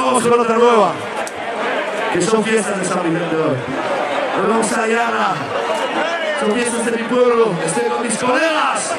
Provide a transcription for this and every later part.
vamos con otra nueva, que son fiestas de San Vicente hoy. Nos vamos a Ayala, son fiestas de mi pueblo, estoy con mis colegas.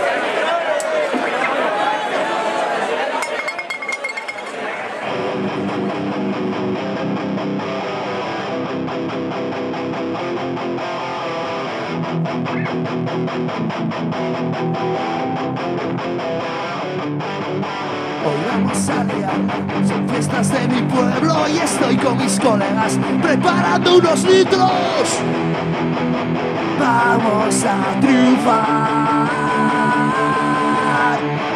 Hoy vamos a liar, son fiestas de mi pueblo y estoy con mis colegas preparando unos litros. Vamos a triunfar.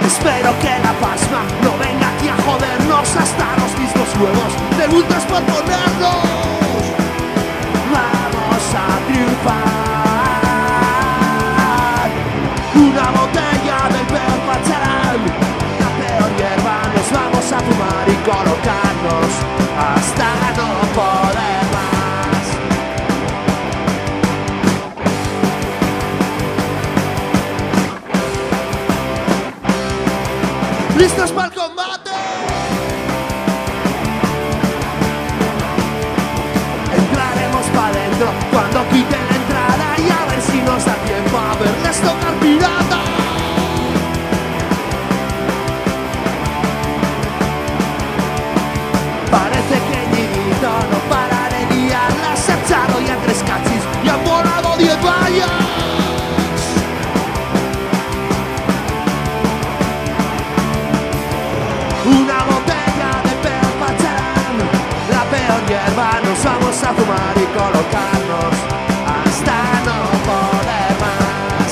Espero que la pasma no venga aquí a jodernos hasta los mismos huevos de multas por ponernos. Vamos a triunfar. Una botella del peor pacharán, la peor hierba, nos vamos a fumar y colocarnos hasta no poder más. ¿Listos para el combate? Entraremos para adentro cuando quiten la entrada y a ver si nos da tiempo a verles tocar pirata. Parece que Ñiguito no para de liarla, se ha echado ya 3 cachis y han volado 10 vallas. Una botella de peor pacharán, la peor hierba, nos vamos a fumar y colocarnos hasta no poder más.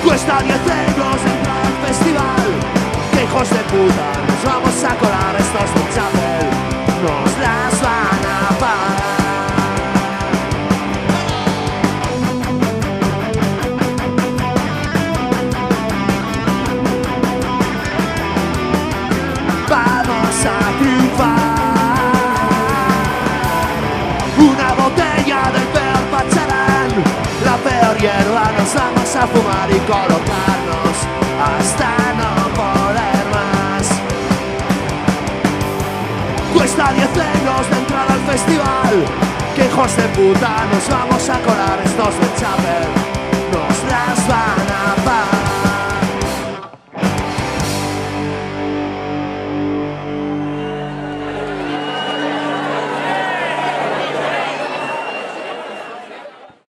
Cuesta 10 euros entrar al festival, que hijos de puta, nos vamos a colar estos de Chapel, nos las van a pagar. Vamos a triunfar. Una botella del peor pacharán, la peor hierba, nos vamos a fumar y colocarnos hasta no poder más. Cuesta 10 euros de entrar al festival, que hijos de puta, nos vamos a colar estos de Chapel.